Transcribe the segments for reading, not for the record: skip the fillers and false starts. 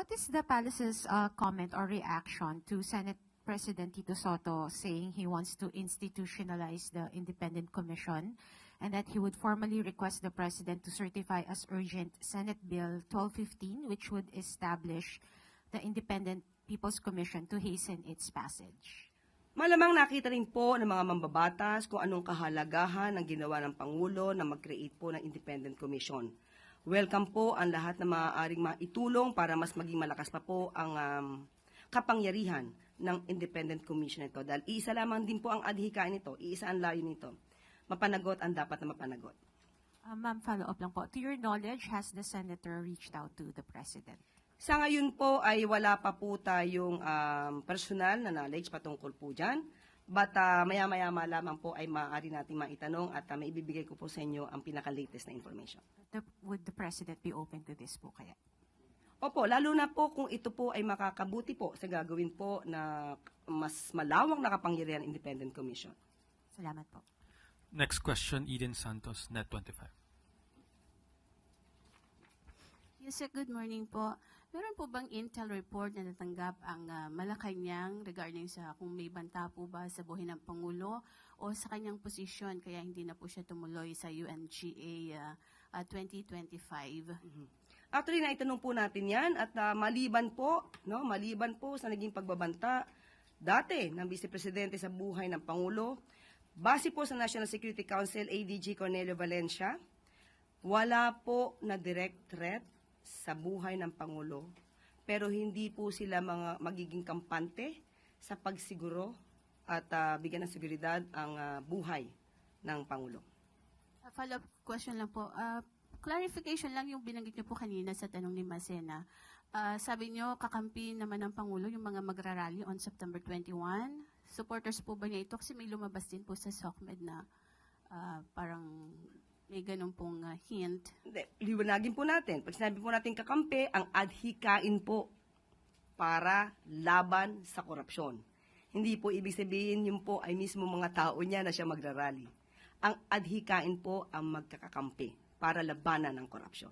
What is the palace's comment or reaction to Senate President Tito Soto saying he wants to institutionalize the independent commission and that he would formally request the president to certify as urgent Senate Bill 1215, which would establish the Independent People's Commission to hasten its passage? Malamang nakita rin po ng mga mambabatas kung anong kahalagahan ng ginawa ng Pangulo na mag-create po ng Independent Commission. Welcome po ang lahat na maaaring maitulong para mas maging malakas pa po ang kapangyarihan ng Independent Commission ito. Dahil iisa lamang din po ang adhikain nito, iisa ang layo nito. Mapanagot ang dapat na mapanagot. Ma'am, follow-up lang po. To your knowledge, has the Senator reached out to the President? Sa ngayon po ay wala pa po tayong personal na knowledge patungkol po dyan. But maya-maya lamang po ay maaari natin maitanong at maibibigay ko po sa inyo ang pinaka-latest na information. Would the President be open to this po kaya? Opo, lalo na po kung ito po ay makakabuti po sa gagawin po na mas malawak na kapangyarihan Independent Commission. Salamat po. Next question, Eden Santos, Net25. Yes, sir. Good morning po. Meron po bang intel report na natanggap ang Malacanang regarding sa kung may banta po ba sa buhay ng Pangulo o sa kanyang posisyon kaya hindi na po siya tumuloy sa UNGA 2025? Actually, naitanong po natin yan at maliban po sa naging pagbabanta dati ng Vice Presidente sa buhay ng Pangulo, base po sa National Security Council ADG Cornelio Valencia, wala po na direct threat sa buhay ng Pangulo, pero hindi po sila magiging kampante sa pagsiguro at bigyan ng seguridad ang buhay ng Pangulo. Follow-up question lang po. Clarification lang yung binanggit niyo po kanina sa tanong ni Masena. Sabi niyo, kakampi naman ng Pangulo yung mga magrarally on September 21. Supporters po ba niya ito? Kasi may lumabas din po sa SOCMED na parang may ganun pong hint. Hindi, liwanagin po natin. Pag sinabi po natin kakampi, ang adhikain po para laban sa korupsyon. Hindi po ibig sabihin yun po ay mismo mga tao niya na siya magrarally. Ang adhikain po ang magkakakampi para labanan ng korupsyon.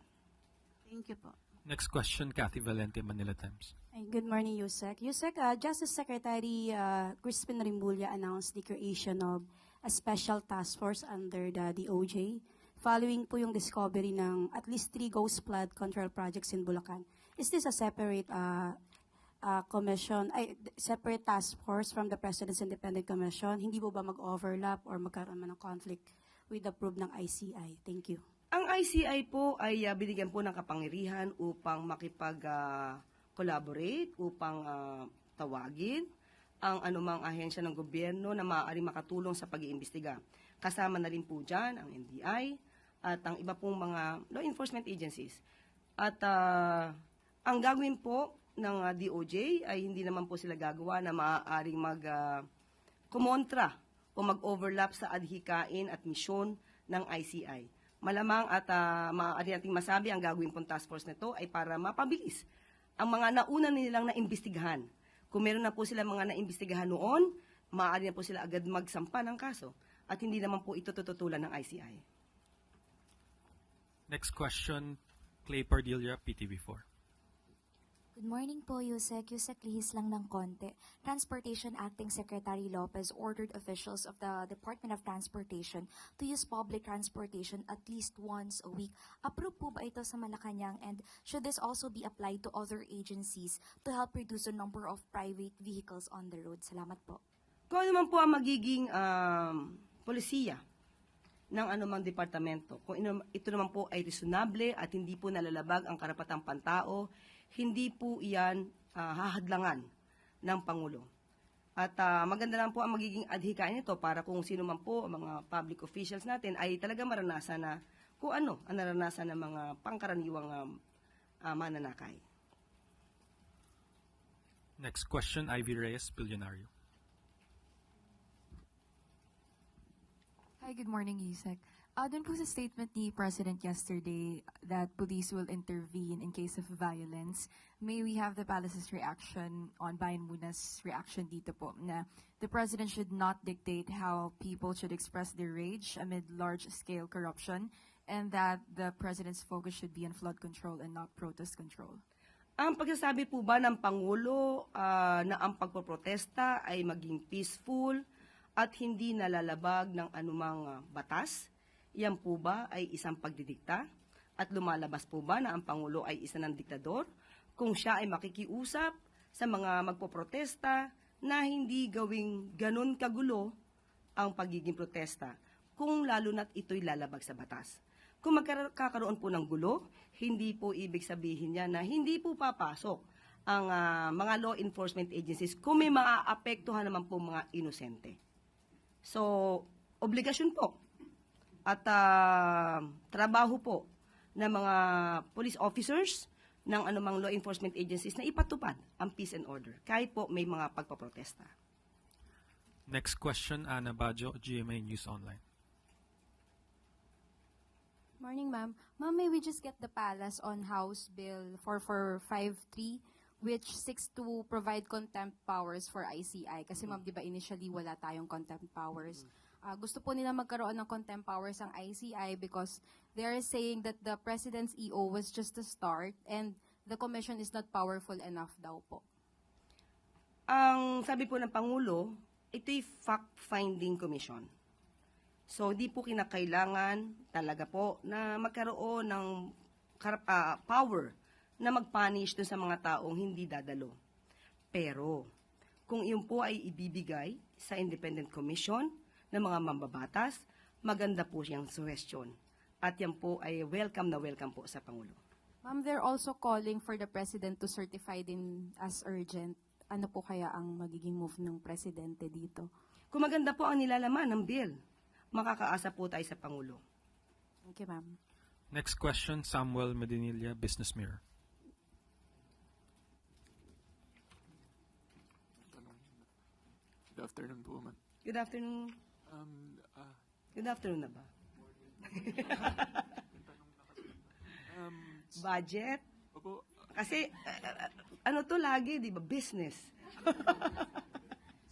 Thank you po. Next question, Kathy Valente, Manila Times. Good morning, Yusek. Yusek, Justice Secretary Crispin Rimulya announced the creation of a special task force under the DOJ following po yung discovery ng at least 3 ghost flood control projects in Bulacan. Is this a separate separate task force from the President's Independent Commission? Hindi po ba mag-overlap or magkaroon man ng conflict with the probe ng ICI? Thank you. Ang ICI po ay binigyan po ng kapangyarihan upang makipag-collaborate, upang tawagin ang anumang ahensya ng gobyerno na maaaring makatulong sa pag-iimbestiga. Kasama na rin po dyan ang NBI at ang iba pong mga law enforcement agencies. At ang gagawin po ng DOJ ay hindi naman po sila gagawa na maaaring kumontra o mag-overlap sa adhikain at misyon ng ICI. Malamang at maaari nating masabi ang gagawin pong task force nito ay para mapabilis ang mga nauna nilang naimbestigahan. Kung meron na po sila mga naimbestigahan noon, maaari na po sila agad magsampa ng kaso at hindi naman po ito tututulan ng ICI. Next question, Clay Pardilla, PTV4. Good morning po, Yusek. Yusek, lihis lang ng konti. Transportation Acting Secretary Lopez ordered officials of the Department of Transportation to use public transportation at least once a week. Approve po ba ito sa Malacanang, and should this also be applied to other agencies to help reduce the number of private vehicles on the road? Salamat po. Kung ano man po ang magiging polisiya ng anumang departamento, kung ito naman po ay reasonable at hindi po nalalabag ang karapatang pantao, hindi po iyan hahadlangan ng Pangulo. At maganda lang po ang magiging adhikain nito para kung sino man po ang mga public officials natin ay talaga maranasan na kung ano ang naranasan ng mga pangkaraniwang mananakay. Next question, Ivy Reyes, Billionario. Hi, good morning, Yusek. Doon po sa statement ni President yesterday that police will intervene in case of violence, may we have the palace's reaction on Bayan Muna's reaction dito po na the President should not dictate how people should express their rage amid large-scale corruption and that the President's focus should be on flood control and not protest control? Ang pagsasabi po ba ng Pangulo na ang pagpoprotesta ay maging peaceful at hindi nalalabag ng anumang batas, yan po ba ay isang pagdidikta? At lumalabas po ba na ang Pangulo ay isa ng diktador kung siya ay makikiusap sa mga magpoprotesta na hindi gawing ganun kagulo ang pagiging protesta kung lalo na't ito'y lalabag sa batas? Kung magkakaroon po ng gulo, hindi po ibig sabihin niya na hindi po papasok ang mga law enforcement agencies kung may maaapektuhan naman po mga inosente. So, obligasyon po at trabaho po ng mga police officers ng anumang law enforcement agencies na ipatupad ang peace and order kahit po may mga pagpaprotesta. Next question, Ana Bajo, GMA News Online. Morning, ma'am. Ma'am, may we just get the palace on House Bill 4453, which seeks to provide contempt powers for ICI? Kasi ma'am, di ba initially wala tayong contempt powers. Gusto po nila magkaroon ng contempt powers ang ICI because they're saying that the President's EO was just a start and the Commission is not powerful enough daw po. Ang sabi po ng Pangulo, ito'y fact-finding commission. So, di po kinakailangan talaga po na magkaroon ng power na mag-punish dun sa mga taong hindi dadalo. Pero, kung iyon po ay ibibigay sa Independent Commission ng mga mambabatas, maganda po siyang suggestion. At yan po ay welcome na welcome po sa Pangulo. Ma'am, they're also calling for the President to certify din as urgent. Ano po kaya ang magiging move ng Presidente dito? Kung maganda po ang nilalaman ng bill, makakaasa po tayo sa Pangulo. Thank you, ma'am. Next question, Samuel Medinilla, Business Mirror. Good afternoon po, ma'am. Good afternoon. Good afternoon na ba? Budget? Opo, Kasi, ano to lagi, di ba? Business.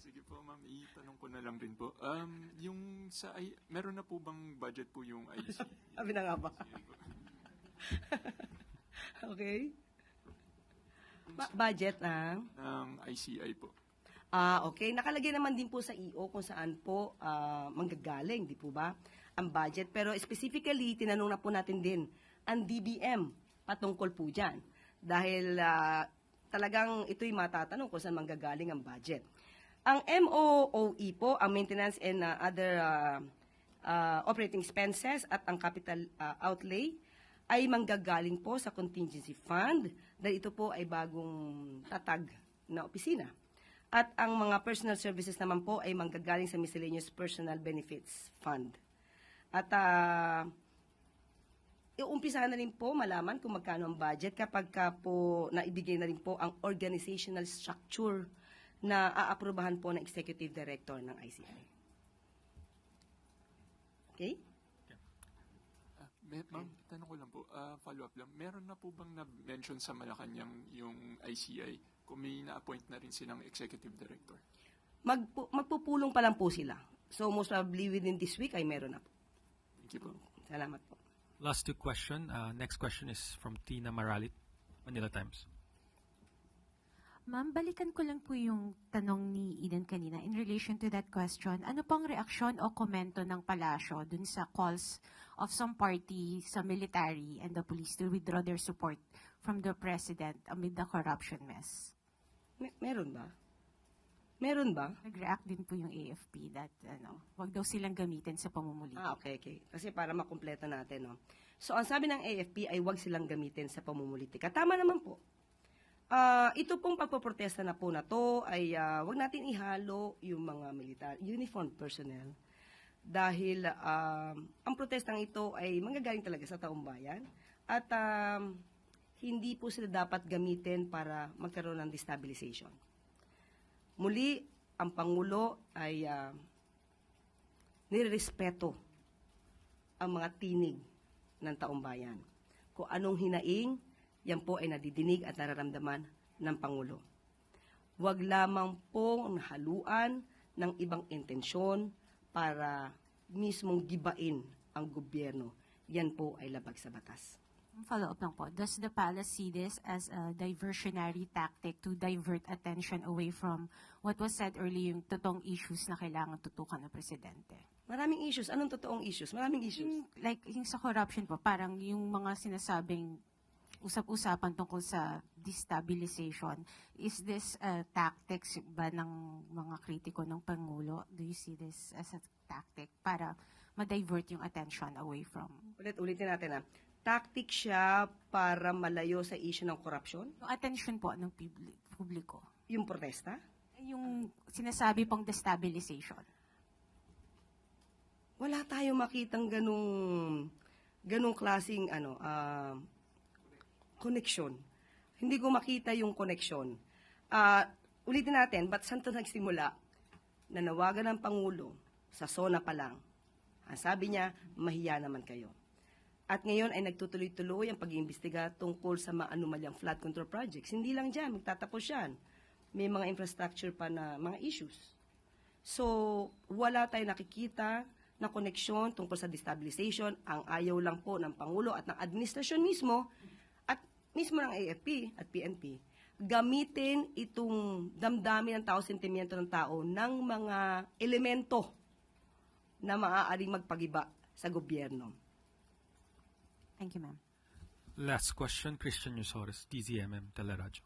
sige po, ma'am, itanong ko na lang rin po. Yung meron na po bang budget po yung IC? Sabi na nga ba? Okay. Budget Ng ICI po. Okay. Nakalagay naman din po sa EO kung saan po manggagaling, di po ba? Ang budget. Pero specifically, tinanong na po natin din ang DBM patungkol po dyan. Dahil talagang ito'y matatanong kung saan manggagaling ang budget. Ang MOOE po, ang Maintenance and Other Operating Expenses at ang Capital Outlay, ay manggagaling po sa Contingency Fund dahil ito po ay bagong tatag na opisina. At ang mga personal services naman po ay manggagaling sa Miscellaneous Personal Benefits Fund. At iumpisahan na rin po malaman kung magkano ang budget kapag po naibigay na rin po ang organizational structure na aaprubahan po ng Executive Director ng ICI. Okay? Ma'am, tanong ko lang po, follow-up lang. Meron na po bang na-mention sa Malacanang yung ICI kung may na-appoint na rin silang Executive Director? Magpupulong pa lang po sila. So most probably within this week ay meron na po. Thank you po. Salamat po. Last two question. Next question is from Tina Maralit, Manila Times. Ma'am, balikan ko lang po yung tanong ni Eden kanina in relation to that question. Ano pong reaksyon o komento ng palasyo dun sa calls of some party sa military and the police to withdraw their support from the president amid the corruption mess? Meron ba? Meron ba? Nag-react din po yung AFP that wag daw silang gamitin sa pamumulitik. Okay. Kasi para makumpleto natin, no? So, ang sabi ng AFP ay wag silang gamitin sa pamumulitika. Tama naman po. Ito pong pagpoprotesta na po na to ay wag natin ihalo yung mga uniformed personnel dahil ang protestang ito ay manggagaling talaga sa taong bayan at hindi po sila dapat gamitin para magkaroon ng destabilization. Muli, ang Pangulo ay nirespeto ang mga tinig ng taong bayan. Kung anong hinaing, yan po ay nadidinig at nararamdaman ng Pangulo. Huwag lamang pong haluan ng ibang intensyon para mismong gibain ang gobyerno. Yan po ay labag sa batas. Follow-up lang po. Does the palace see this as a diversionary tactic to divert attention away from what was said earlier, yung totoong issues na kailangan tutukan ng presidente? Maraming issues. Anong totoong issues? Maraming issues. Like, yung sa corruption po, parang yung mga sinasabing usap-usapan tungkol sa destabilization, is this tactics ba ng mga kritiko ng Pangulo? Do you see this as a tactic para ma-divert yung attention away from? Ulitin natin tactic siya para malayo sa issue ng korupsyon? Yung attention po ng publiko. Yung protesta? Yung sinasabi pong destabilization. Wala tayong makitang ganung klaseng connection. Hindi ko makita yung connection. Ulitin natin, ba't saan ito nagsimula? Nanawagan ng Pangulo sa SONA pa lang. Ang sabi niya, mahiya naman kayo. At ngayon ay nagtutuloy-tuloy ang pag-iimbestiga tungkol sa mga anomalyang flood control projects. Hindi lang dyan, magtatapos yan. May mga infrastructure pa na mga issues. So, wala tayong nakikita na koneksyon tungkol sa destabilization. Ang ayaw lang po ng Pangulo at ng administrasyon mismo at mismo ng AFP at PNP, gamitin itong damdamin ng tao, sentimiento ng tao ng mga elemento na maaaring magpagiba sa gobyerno. Thank you, ma'am. Last question, Christian Yusores, DZMM Teleradyo.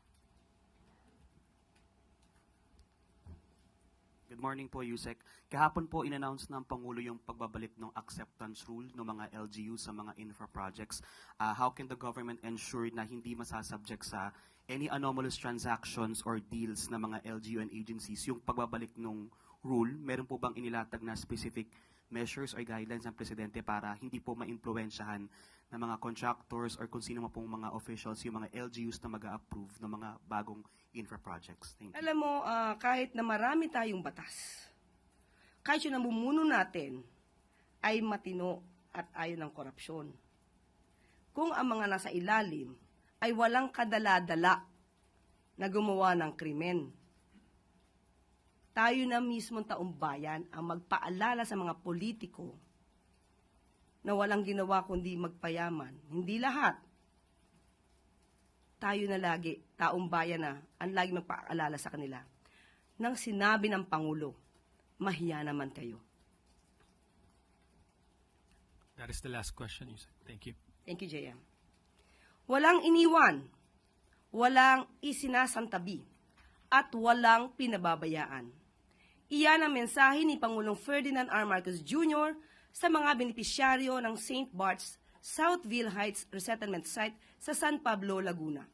Good morning po, Yusek. Kahapon po in-announce ng Pangulo yung pagbabalik ng acceptance rule ng mga LGU sa mga infra projects. How can the government ensure na hindi masasubject sa any anomalous transactions or deals ng mga LGU and agencies yung pagbabalik ng rule? Meron po bang inilatag na specific measures or guidelines ng Presidente para hindi po ma-impluensyahan ng mga contractors or kung sino pong mga officials yung mga LGUs na mag-a-approve ng mga bagong infra projects? Thank you. Alam mo, kahit na marami tayong batas, kahit yung namumuno natin ay matino at ayaw ng korupsyon. Kung ang mga nasa ilalim ay walang kadala-dala na gumawa ng krimen, tayo na mismong taong bayan ang magpaalala sa mga politiko na walang ginawa kundi magpayaman. Hindi lahat. Tayo na lagi, taong bayan na, ang lagi magpaalala sa kanila. Nang sinabi ng Pangulo, mahiya naman kayo. That is the last question, Yusek. Thank you. Thank you, JM. Walang iniwan, walang isinasantabi, at walang pinababayaan. Iyan ang mensahe ni Pangulong Ferdinand R. Marcos Jr. sa mga benepisyaryo ng St. Bart's Southville Heights Resettlement Site sa San Pablo, Laguna.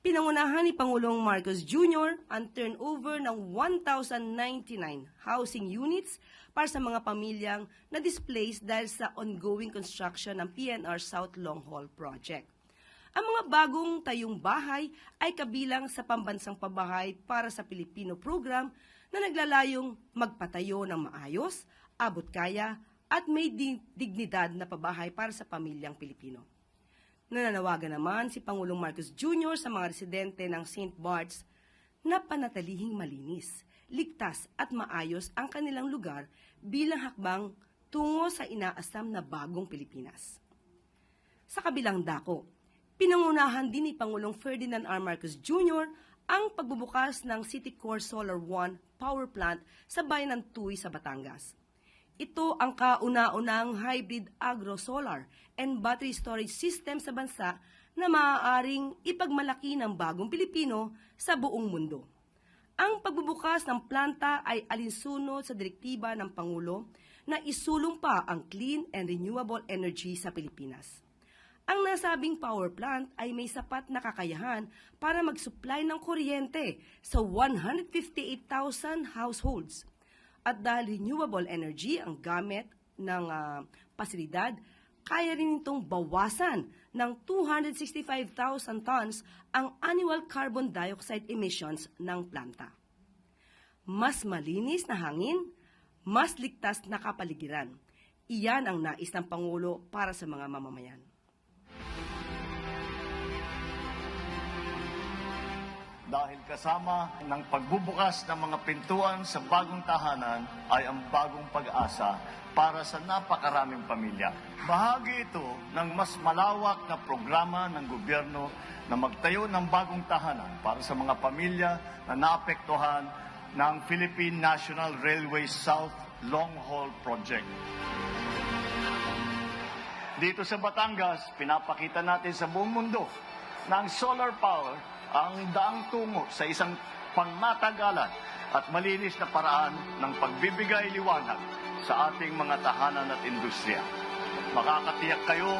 Pinangunahan ni Pangulong Marcos Jr. ang turnover ng 1,099 housing units para sa mga pamilyang na-displaced dahil sa ongoing construction ng PNR South Long Haul Project. Ang mga bagong tayong bahay ay kabilang sa pambansang pabahay para sa Pilipino program na naglalayong magpatayo ng maayos, abot kaya, at may dignidad na pabahay para sa pamilyang Pilipino. Nananawagan naman si Pangulong Marcos Jr. sa mga residente ng St. Bart's na panatilihing malinis, ligtas at maayos ang kanilang lugar bilang hakbang tungo sa inaasam na bagong Pilipinas. Sa kabilang dako, pinangunahan din ni Pangulong Ferdinand R. Marcos Jr. ang pagbubukas ng City Core Solar 1 power plant sa bayan ng Tuy sa Batangas. Ito ang kauna-unang hybrid agro-solar and battery storage system sa bansa na maaaring ipagmalaki ng bagong Pilipino sa buong mundo. Ang pagbubukas ng planta ay alinsunod sa direktiba ng Pangulo na isulong pa ang clean and renewable energy sa Pilipinas. Ang nasabing power plant ay may sapat na kakayahan para mag-supply ng kuryente sa 158,000 households. At dahil renewable energy ang gamit ng pasilidad, kaya rin itong bawasan ng 265,000 tons ang annual carbon dioxide emissions ng planta. Mas malinis na hangin, mas ligtas na kapaligiran. Iyan ang nais ng Pangulo para sa mga mamamayan. dahil kasama ng pagbubukas ng mga pintuan sa bagong tahanan ay ang bagong pag-asa para sa napakaraming pamilya. Bahagi ito ng mas malawak na programa ng gobyerno na magtayo ng bagong tahanan para sa mga pamilya na naapektuhan ng Philippine National Railway South Long Haul Project. Dito sa Batangas, pinapakita natin sa buong mundo na ang solar power ang daang tungo sa isang pangmatagalan at malinis na paraan ng pagbibigay liwanag sa ating mga tahanan at industriya. Makakatiyak kayo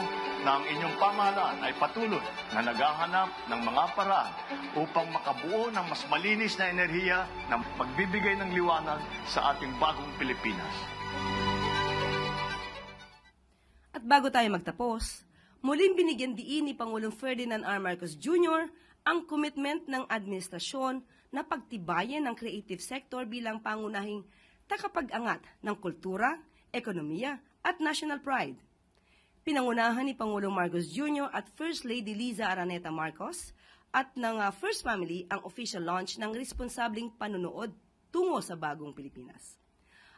na ang inyong pamahalaan ay patuloy na naghahanap ng mga paraan upang makabuo ng mas malinis na enerhiya ng pagbibigay ng liwanag sa ating bagong Pilipinas. At bago tayo magtapos, muling binigyan diin ni Pangulong Ferdinand R. Marcos Jr. ang commitment ng administrasyon na pagtibayan ng creative sector bilang pangunahing takapag-angat ng kultura, ekonomiya at national pride. Pinangunahan ni Pangulong Marcos Jr. at First Lady Liza Araneta Marcos at ng First Family ang official launch ng responsabling panunood tungo sa bagong Pilipinas.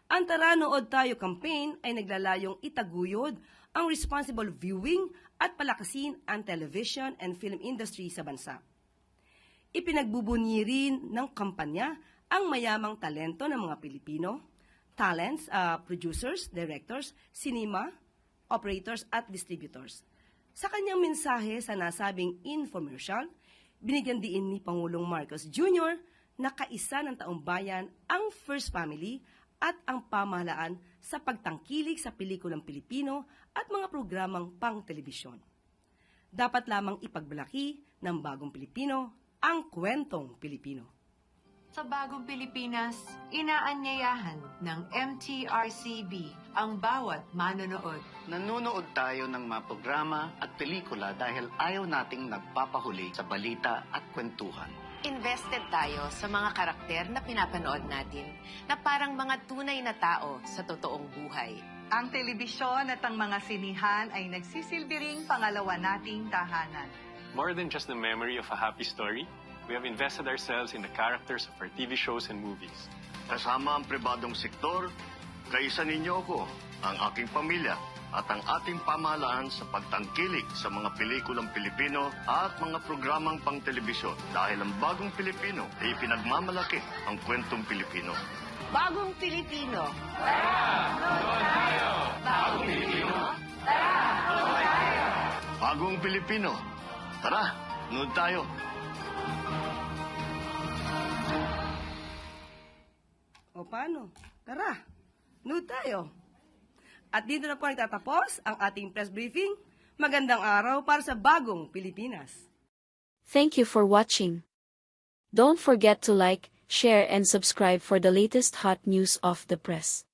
Ang Tara Nood Tayo campaign ay naglalayong itaguyod ang responsible viewing at palakasin ang television and film industry sa bansa. Ipinagbubunyi rin ng kampanya ang mayamang talento ng mga Pilipino, talents, producers, directors, cinema, operators at distributors. Sa kanyang mensahe sa nasabing infomercial, binigyan diin ni Pangulong Marcos Jr. na kaisa ng taong bayan ang First Family at ang pamahalaan sa pagtangkilik sa pelikulang Pilipino at mga programang pang-telebisyon. Dapat lamang ipagbalaki ng bagong Pilipino ang kwentong Pilipino. Sa bagong Pilipinas, inaanyayahan ng MTRCB ang bawat manonood. Nanonood tayo ng mga programa at pelikula dahil ayaw nating nagpapahuli sa balita at kwentuhan. Invested tayo sa mga karakter na pinapanood natin na parang mga tunay na tao sa totoong buhay. Ang telebisyon at ang mga sinihan ay nagsisilbi ring pangalawa nating tahanan. More than just the memory of a happy story, we have invested ourselves in the characters of our TV shows and movies. Kasama ang pribadong sektor, kaisa ninyo ako, ang aking pamilya, at ang ating pamahalaan sa pagtangkilik sa mga pelikulang Pilipino at mga programang pang-telebisyon dahil ang bagong Pilipino ay pinagmamalaki ang kwentong Pilipino. Bagong Pilipino! Tara! Nood tayo! Bagong Pilipino! Tara! Nood tayo! Bagong Pilipino! Tara! Nood tayo! O paano? Tara! Nood tayo! At dito na po nagtatapos ang ating press briefing. Magandang araw para sa bagong Pilipinas. Thank you for watching. Don't forget to like, share and subscribe for the latest hot news of the press.